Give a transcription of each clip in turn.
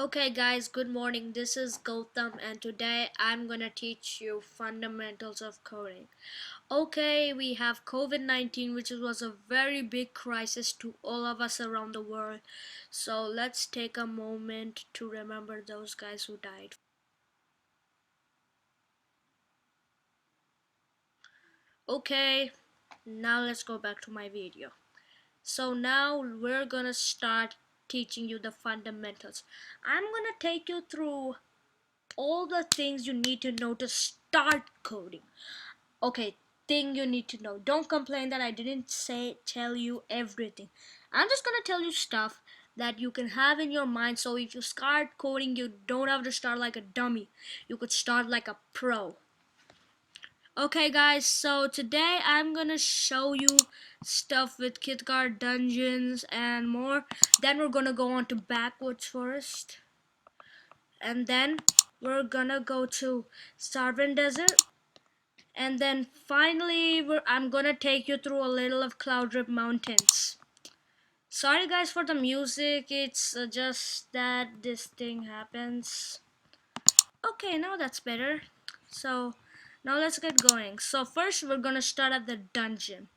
Okay guys, good morning. This is Gautam and today I'm gonna teach you fundamentals of coding. Okay, we have COVID-19 which was a very big crisis to all of us around the world. So let's take a moment to remember those guys who died. Okay, now let's go back to my video. So now we're gonna start teaching you the fundamentals. I'm gonna take you through all the things you need to know to start coding. Okay, thing you need to know. Don't complain that I didn't tell you everything. I'm just gonna tell you stuff that you can have in your mind, so if you start coding you don't have to start like a dummy. You could start like a pro. Okay guys, so today I'm gonna show you stuff with KitKat dungeons and more. Then we're gonna go on to backwards first, and then we're gonna go to Starvin Desert, and then finally I'm gonna take you through a little of Cloudrip Mountains. Sorry guys for the music, it's just that this thing happens. Okay, now that's better. So now let's get going. So first we're gonna start at the dungeon.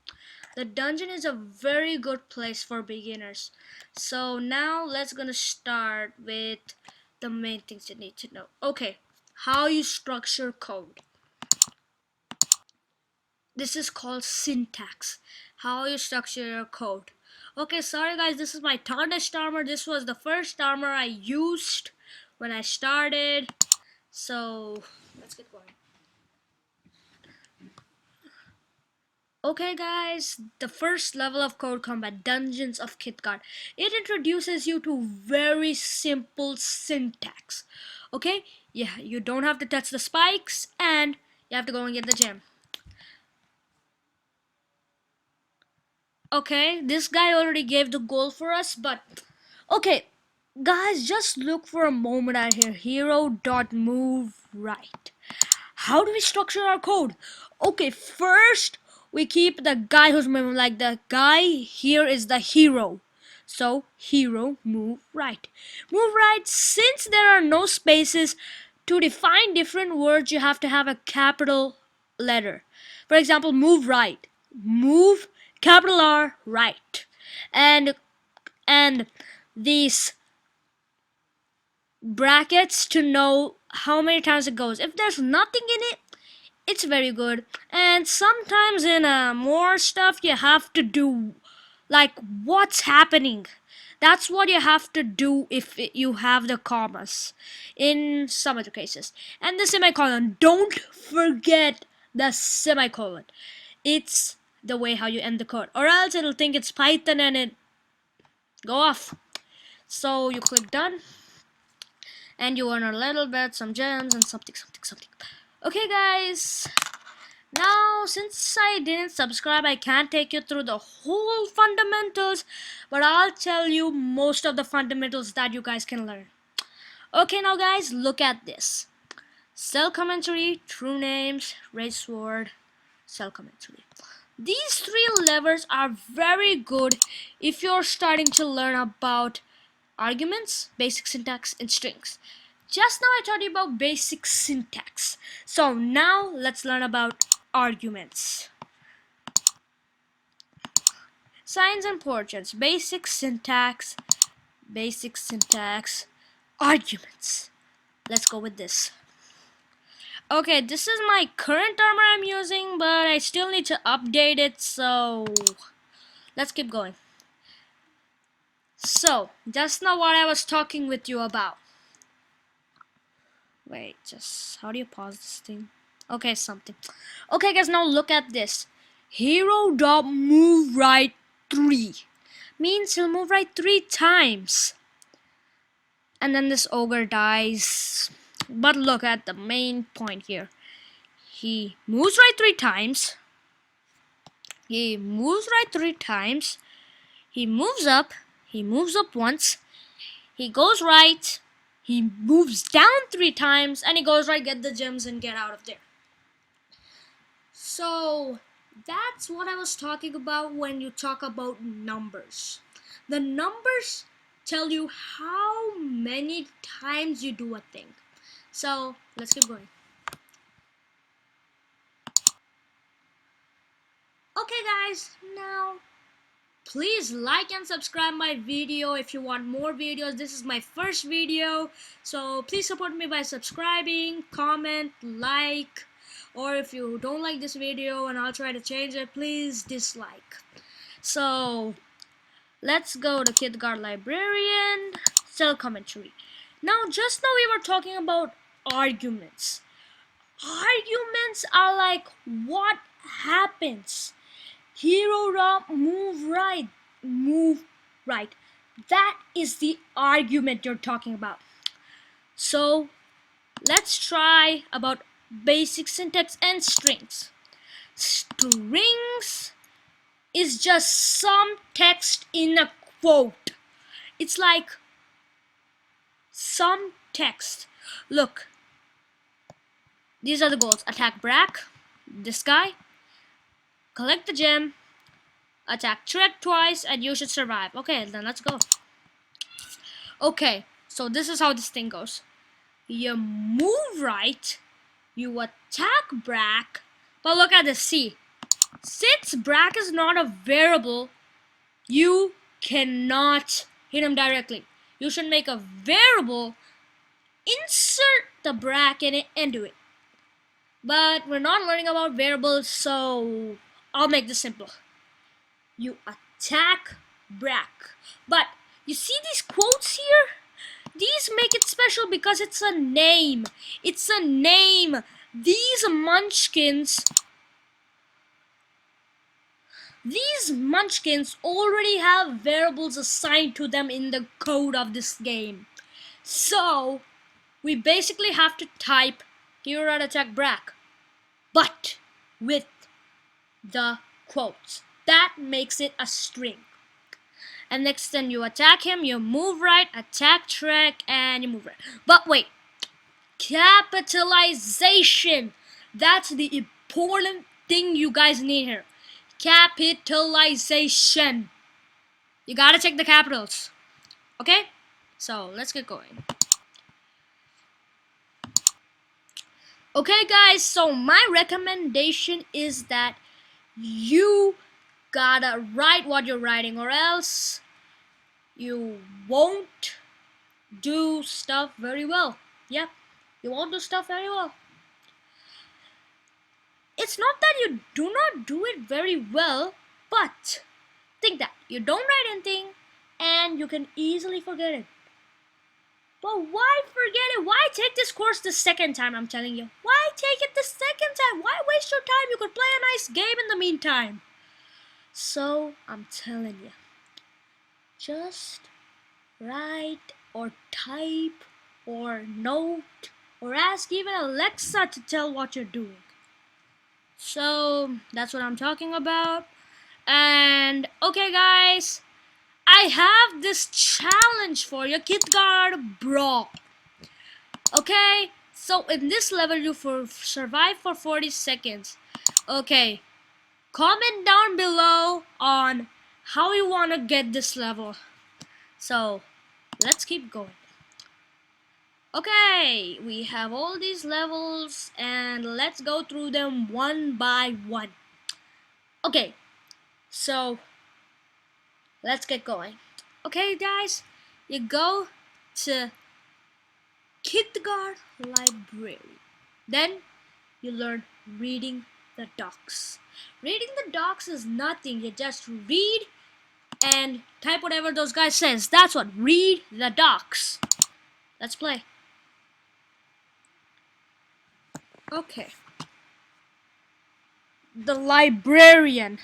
The dungeon is a very good place for beginners. So now let's gonna start with the main things you need to know. Okay, how you structure code. This is called syntax. How you structure your code. Okay, sorry guys, this is my tarnished armor. This was the first armor I used when I started. So let's get going. Okay guys, the first level of Code Combat, Dungeons of KitKat. It introduces you to very simple syntax. Okay, yeah, you don't have to touch the spikes and you have to go and get the gem. Okay, this guy already gave the goal for us, but okay, guys, just look for a moment out here. Hero.move right. How do we structure our code? Okay, first we keep the guy who's moving, like the guy here is the hero. So hero move right. Move right, since there are no spaces to define different words, you have to have a capital letter. For example, move right. Move capital R right. And these brackets to know how many times it goes. If there's nothing in it, it's very good. And sometimes in more stuff you have to do like what's happening. That's what you have to do if you have the commas in some other cases. And the semicolon, don't forget the semicolon. It's the way how you end the code, or else it'll think it's Python and it go off. So you click done and you earn a little bit, some gems and something. Okay guys, now since I didn't subscribe, I can't take you through the whole fundamentals, but I'll tell you most of the fundamentals that you guys can learn. Okay, now guys, look at this. Cell commentary, true names, raise sword, cell commentary. These three levers are very good if you're starting to learn about arguments, basic syntax, and strings. Just now I taught you about basic syntax. So now let's learn about arguments. Signs and portraits, basic syntax, arguments. Let's go with this. Okay, this is my current armor I'm using, but I still need to update it, so let's keep going. So, just now what I was talking with you about. Wait, just how do you pause this thing? Okay, something. Okay, guys, now look at this. Hero.move right 3 means he'll move right 3 times. And then this ogre dies. But look at the main point here. He moves right 3 times. He moves right 3 times. He moves up. He moves up once. He goes right. He moves down 3 times. And he goes right, get the gems and get out of there. So that's what I was talking about when you talk about numbers. The numbers tell you how many times you do a thing. So let's keep going. Okay guys, now please like and subscribe my video if you want more videos. This is my first video, so please support me by subscribing, comment, like, or if you don't like this video and I'll try to change it, please dislike. So let's go to KidGuard Librarian, cell commentary. Now just now we were talking about arguments. Arguments are like what happens. Hero Ram, move right. That is the argument you're talking about. So let's try about basic syntax and strings. Strings is just some text in a quote. It's like some text. Look, these are the goals. Attack Brack, this guy, collect the gem, attack Trek twice, and you should survive. Okay, then let's go. Okay, so this is how this thing goes. You move right, you attack Brack, but look at this, see. Since Brack is not a variable, you cannot hit him directly. You should make a variable, insert the Brack in it, and do it. But we're not learning about variables, so I'll make this simple. You attack Brack. But you see these quotes here? These make it special because it's a name. It's a name. These munchkins already have variables assigned to them in the code of this game. So we basically have to type hero attack Brack, but with the quotes. That makes it a string. And next then you attack him, you move right, attack Trek, and you move right. But wait, capitalization. That's the important thing you guys need here. Capitalization. You gotta check the capitals. Okay? So let's get going. Okay guys, so my recommendation is that you gotta write what you're writing, or else you won't do stuff very well. Yep, you won't do stuff very well. It's not that you do not do it very well, but think that you don't write anything and you can easily forget it. But why forget it? Why take this course the second time, I'm telling you? Why take it the second time? Why waste your time? You could play a nice game in the meantime. So, I'm telling you, just write or type or note or ask even Alexa to tell what you're doing. So, that's what I'm talking about. And, okay guys, I have this challenge for you, KidGuard Brawl. Okay, so in this level you survive for 40 seconds. Okay, comment down below on how you want to get this level. So let's keep going. Okay, we have all these levels and let's go through them one by one. Okay, so let's get going. Okay guys, you go to KidGuard Library. Then you learn reading the docs. Reading the docs is nothing. You just read and type whatever those guys says. That's what. Read the docs. Let's play. Okay. The librarian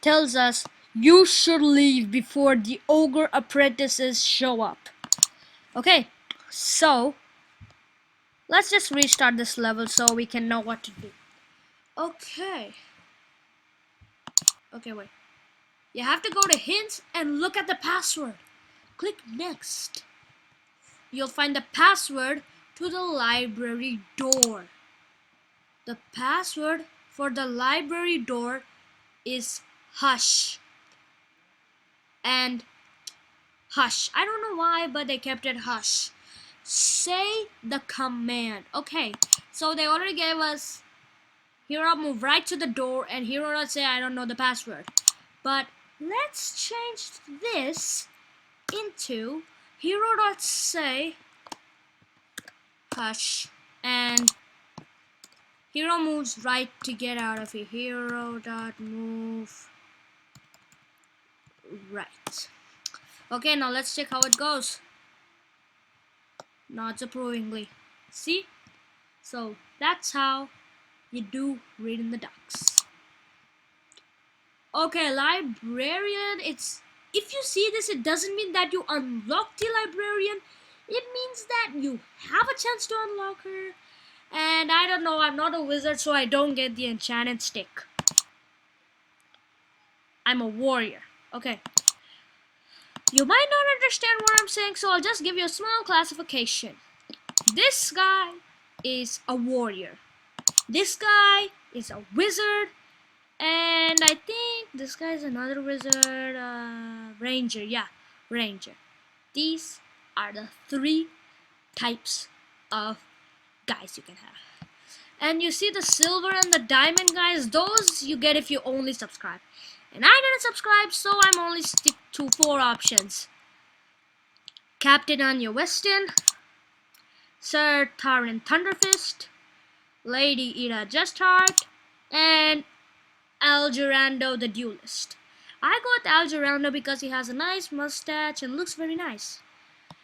tells us you should leave before the ogre apprentices show up. Okay, so let's just restart this level so we can know what to do. Okay, wait. You have to go to hints and look at the password. Click next. You'll find the password to the library door. The password for the library door is hush. And hush. I don't know why, but they kept it hush. Say the command. Okay, so they already gave us hero move right to the door and hero dot say I don't know the password. But let's change this into hero dot say hush and hero moves right to get out of here. Hero dot move right. Okay, now let's check how it goes. Nods approvingly. See? So that's how you do read in the docs. Okay, librarian, it's if you see this, it doesn't mean that you unlock the librarian. It means that you have a chance to unlock her. And I don't know, I'm not a wizard, so I don't get the enchanted stick. I'm a warrior. Okay. You might not understand what I'm saying, so I'll just give you a small classification. This guy is a warrior. This guy is a wizard. And I think this guy's another wizard. Ranger. Yeah, ranger. These are the 3 types of guys you can have. And you see the silver and the diamond guys, those you get if you only subscribe. And I didn't subscribe, so I'm only stick to 4 options. Captain Anya Weston, Sir Taran Thunderfist, Lady Ida Justheart, and Algerando the Duelist. I got Algerando because he has a nice mustache and looks very nice.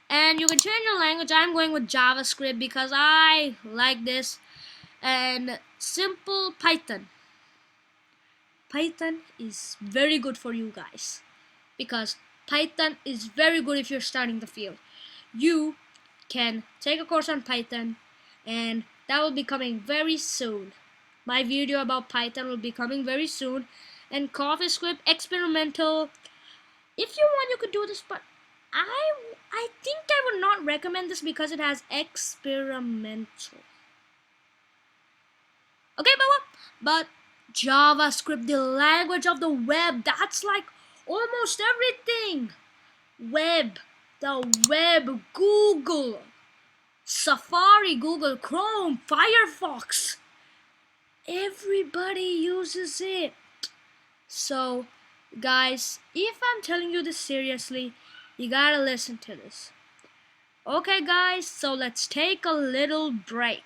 And you can change your language. I'm going with JavaScript because I like this. And simple Python. Python is very good for you guys because Python is very good if you're starting the field. You can take a course on Python and that will be coming very soon. My video about Python will be coming very soon. And CoffeeScript experimental. If you want, you could do this, but I think I would not recommend this because it has experimental. Okay, but JavaScript, the language of the web, that's like almost everything. The web, Google, Safari, Google Chrome, Firefox. Everybody uses it. So, guys, if I'm telling you this seriously, you gotta listen to this. Okay, guys, so let's take a little break.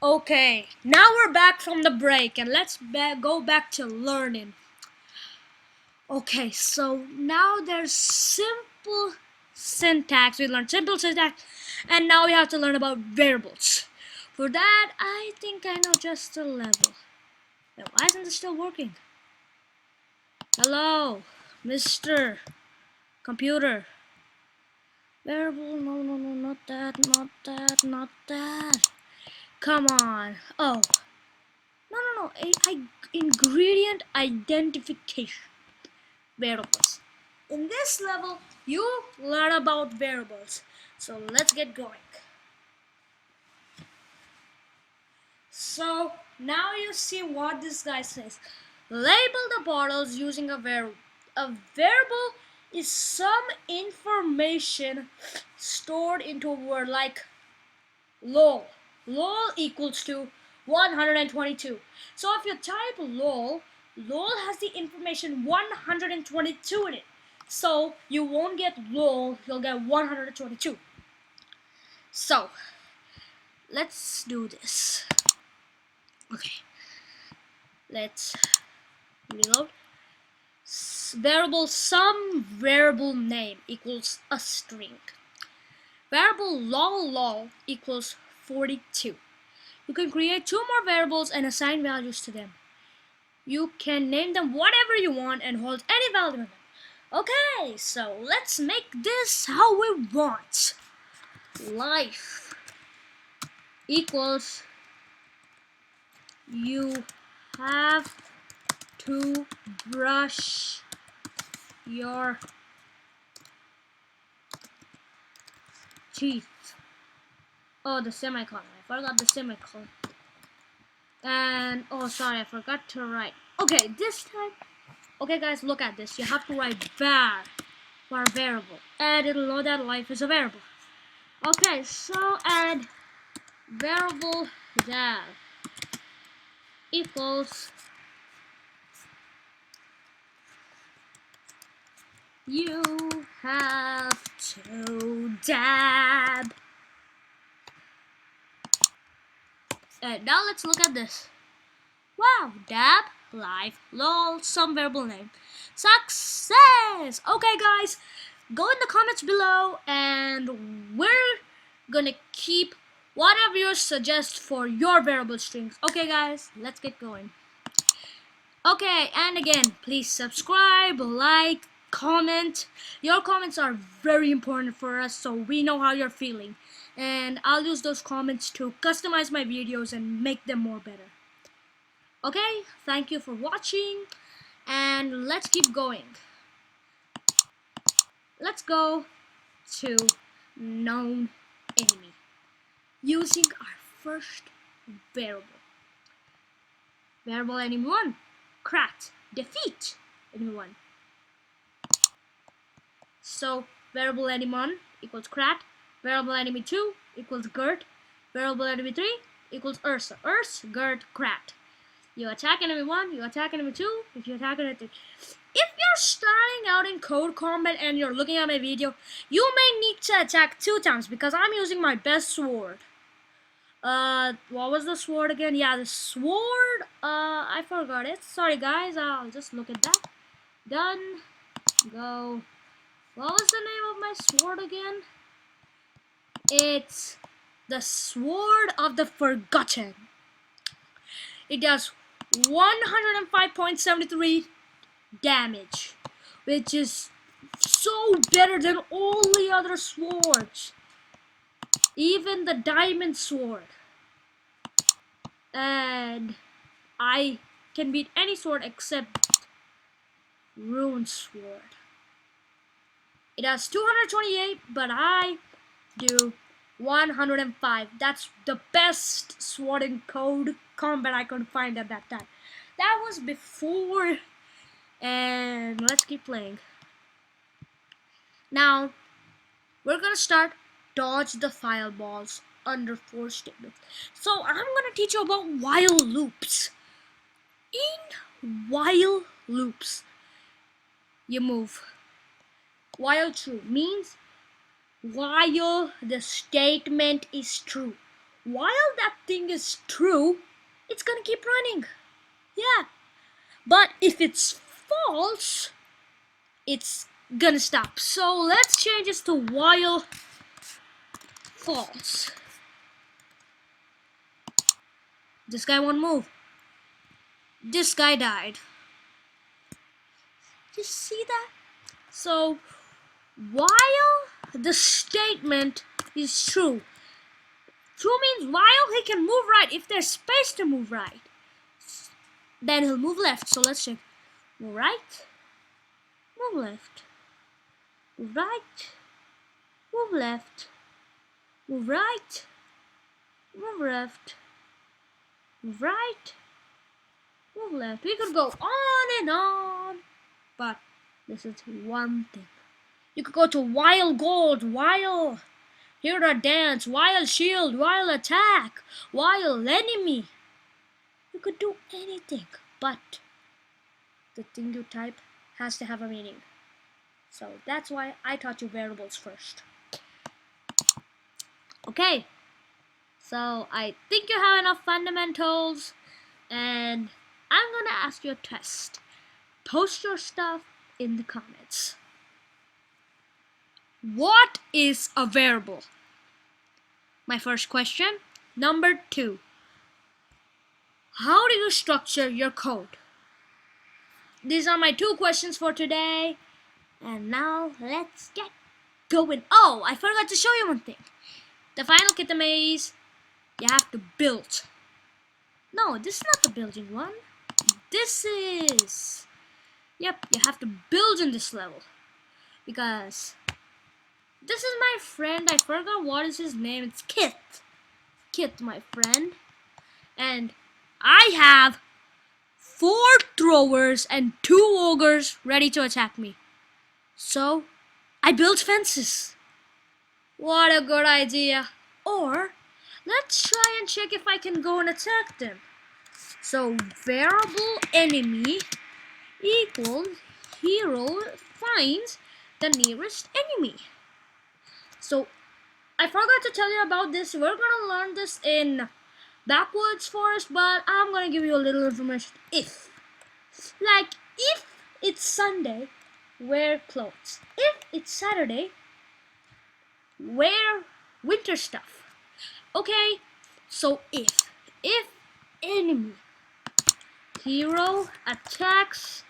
Okay, now we're back from the break and let's go back to learning. Okay, so now there's simple syntax. We learned simple syntax and now we have to learn about variables. For that, I think I know just a level. Now, why isn't this still working? Hello, Mr. Computer. Variable, no, not that. Come on. Oh. No. Ingredient identification. Variables. In this level, you learn about variables. So let's get going. So now you see what this guy says. Label the bottles using a variable. A variable is some information stored into a word like lol. Lol equals to 122. So if you type lol, lol has the information 122 in it. So you won't get lol, you'll get 122. So let's do this. Okay. Let's reload. Variable some variable name equals a string. Variable lol equals 42. You can create two more variables and assign values to them. You can name them whatever you want and hold any value in them. Okay, so let's make this how we want. Life equals you have to brush your teeth. Oh, the semicolon. I forgot the semicolon. And oh, sorry, I forgot to write. Okay, this time. Okay, guys, look at this. You have to write var for a variable, and it'll know that life is a variable. Okay, so add variable var equals you have to dab. And now let's look at this. Wow, dab, life, lol, some variable name. Success! Okay, guys, go in the comments below and we're gonna keep whatever you suggest for your variable strings. Okay, guys, let's get going. Okay, and again, please subscribe, like, comment. Your comments are very important for us so we know how you're feeling. And I'll use those comments to customize my videos and make them more better. Okay, thank you for watching and let's keep going. Let's go to known enemy using our first variable. Variable enemy 1, crat, defeat enemy 1. So variable enemy 1 equals crat, variable enemy 2 equals Gert, variable enemy 3 equals Ursa, Gert, crat. You attack enemy 1, you attack enemy 2, if you attack enemy 3. If you're starting out in Code Combat and you're looking at my video, you may need to attack 2 times because I'm using my best sword. What was the sword again? Yeah, the sword, I forgot it. Sorry guys, I'll just look at that. Done. Go. What was the name of my sword again? It's the Sword of the Forgotten. It does 105.73 damage, which is so better than all the other swords, even the diamond sword. And I can beat any sword except rune sword. It has 228, but I do 105. That's the best sword in Code Combat I could find at that time. That was before, and let's keep playing. Now we're gonna start dodge the fireballs under 4 statements. So I'm gonna teach you about while loops. In while loops, you move. While true means while the statement is true. While that thing is true, it's gonna keep running. Yeah. But if it's false, it's gonna stop. So let's change this to while false. This guy won't move. This guy died. You see that? So while the statement is true. True means while he can move right, if there's space to move right, then he'll move left. So let's check. Move right, move left, move right, move left, move right, move left, move right, move left. We could go on and on, but this is one thing. You could go to while gold, while hear a dance, while shield, while attack, while enemy. You could do anything, but the thing you type has to have a meaning. So that's why I taught you variables first. Okay, so I think you have enough fundamentals, and I'm gonna ask you a test. Post your stuff in the comments. What is a variable? My first question. Number 2. How do you structure your code? These are my 2 questions for today. And now let's get going. Oh, I forgot to show you one thing. The final kit maze, you have to build. No, this is not the building one. This is... Yep, you have to build in this level. Because this is my friend. I forgot what is his name. It's Kit. Kit, my friend. And I have 4 throwers and 2 ogres ready to attack me. So, I built fences. What a good idea. Or, let's try and check if I can go and attack them. So, variable enemy equals hero finds the nearest enemy. So, I forgot to tell you about this. We're gonna learn this in Backwoods Forest, but I'm gonna give you a little information. If it's Sunday, wear clothes. If it's Saturday, wear winter stuff. Okay, so if enemy hero attacks,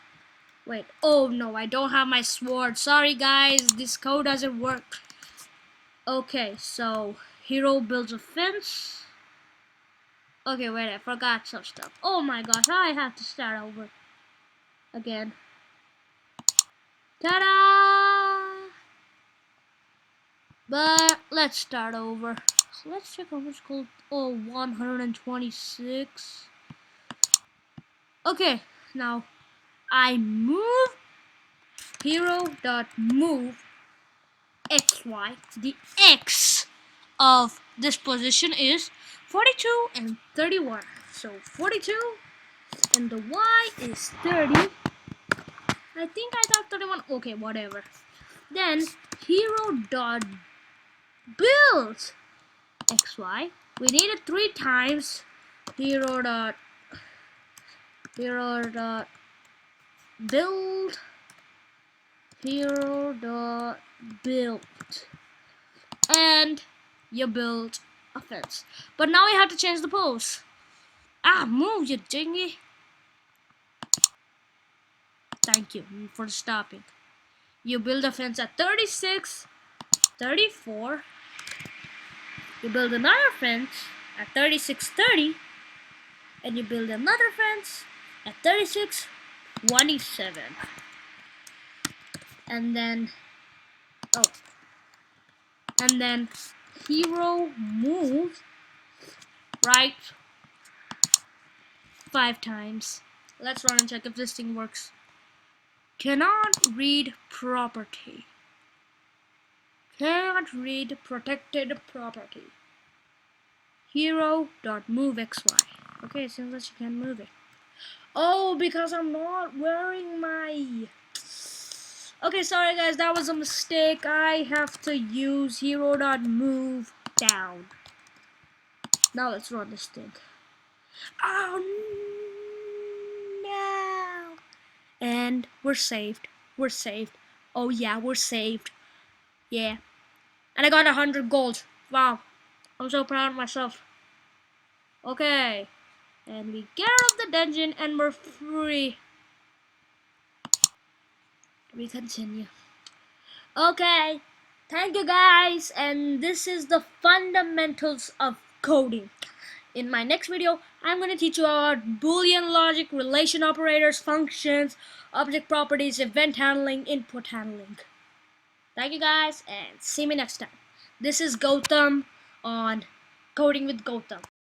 wait, oh no, I don't have my sword. Sorry guys, this code doesn't work. Okay, so hero builds a fence. Okay, wait, I forgot some stuff. Oh my gosh, I have to start over again. Ta-da! But let's start over. Let's check out what's called. Oh, 126. Okay, now I move hero.move xy. The x of this position is 42 and 31. So 42 and the y is 30. I think I thought 31. Okay, whatever. Then hero.build xy. We need it 3 times. Hero.build hero.build, and you build a fence. But now we have to change the pose. Move, you dingy. Thank you for stopping. You build a fence at 36, 34. You build another fence at 36, 30. And you build another fence at 36, 27. And then, hero moves right 5 times. Let's run and check if this thing works. Cannot read property. Cannot read protected property. Hero.move xy. Okay, it seems like you can't move it. Oh, because I'm not wearing my... Okay, sorry guys, that was a mistake. I have to use hero.move down. Now let's run this thing. Oh no! And we're saved. We're saved. Oh yeah, we're saved. Yeah. And I got 100 gold. Wow. I'm so proud of myself. Okay. And we get out of the dungeon and we're free. We continue. Okay. Thank you guys. And this is the fundamentals of coding. In my next video, I'm going to teach you about Boolean logic, relation operators, functions, object properties, event handling, input handling. Thank you guys and see me next time. This is Gautam on Coding with Gautam.